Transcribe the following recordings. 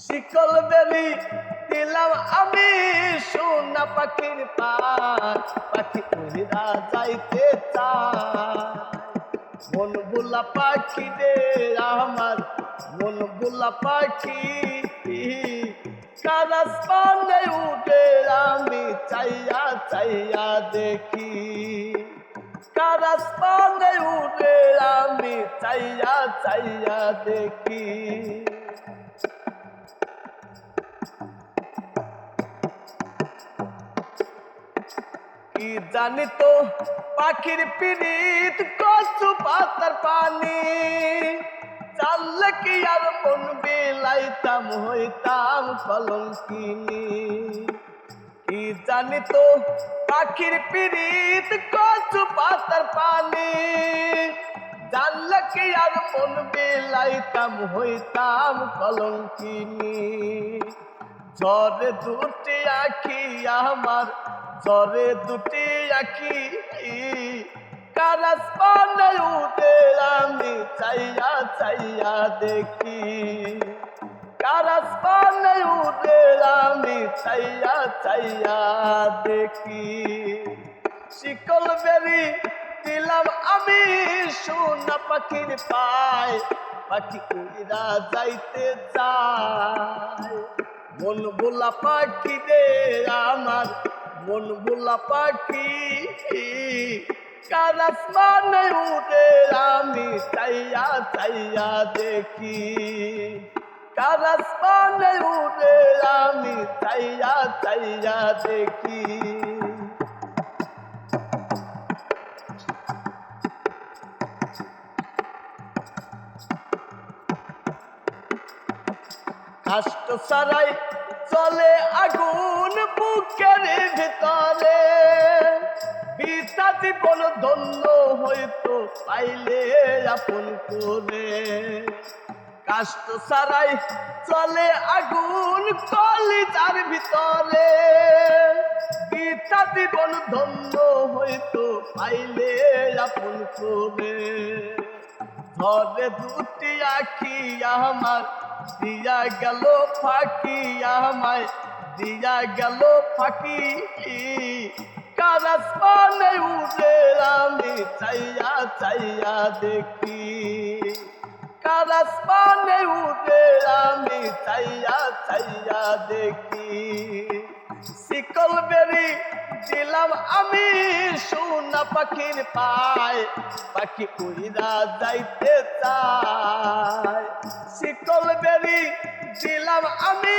শিকল বেরি দিলাম আমি সোনা পাখির পায়, পাখি উড়িয়া যাইতে চায়। মন বুলা পাখি রে আমার, মন বুলা পাখি, কারাস পানে উঠে আমি চাইয়া চাইয়া দেখি। কারাস পানে উঠে আমি চাইয়া চাইয়া দেখি। কি জানি তো পাখির পিরিত কচু পাতার পানি, জানলে কি আর মন বিলাইতাম হইতাম কলঙ্কিনী। কি জানি তো পাখির পিরিত কচু পাতার পানি, জানলে কি আর মন বিলাইতাম হইতাম কলঙ্কিনী। ঝরে দুটি আখি আমার, ঝরে দুটি আখি, কারাস পানে উঠে আমি চাইয়া চাইয়া দেখি। কারাস পানে উঠে আমি চাইয়া চাইয়া দেখি। শিকল বেরি দিলাম আমি সোনা পাখির পায়, পাখি উড়িয়া যাইতে চায়। মন ভোলা পাখি রে আমার, মন ভোলা পাখি, কারাস পানে উঠে আমি চাইয়া চাইয়া দেখি। কারাস পানে উঠে আমি চাইয়া চাইয়া দেখি। কষ্ট সারাই চলে আগুন বুকের ভিতরে, বিতা জীবন ধন্য হইতো পাইলে আপন করে। কষ্ট সারাই চলে আগুন কলিজার ভিতরে, বিতা জীবন ধন্য হইতো পাইলে আপন করে। ঝরে দুটি আখি আমার, দিয়া গেল ফাঁকি আমায়, দিয়া গেল ফাঁকি। কারাস পানে উঠে আমি চাইয়া চাইয়া দেখি। কারাস পানে উঠে আমি চাইয়া চাইয়া দেখি। শিকল বেরি দিলাম আমি সোনা পাখির পায়, পাখি উড়িয়া যাইতে চায়। শিকল বেরি দিলাম আমি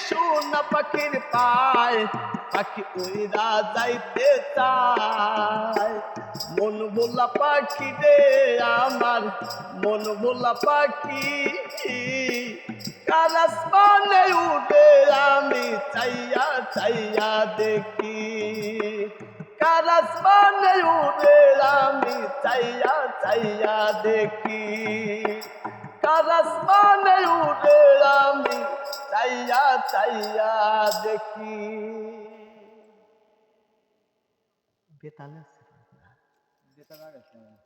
সোনা পাখির পায়, পাখি উড়িয়া যাইতে চায়। মন ভোলা পাখি রে আমার, মন ভোলা পাখি, কারাস পানে উঠে আমি চাইয়া চাইয়া দেখি। কারাস পানে উঠে আমি চাইয়া চাইয়া দেখি। কারাস পানে উঠে আমি চাইয়া চাইয়া দেখি। বেতাল আছে, বেতাল আছে।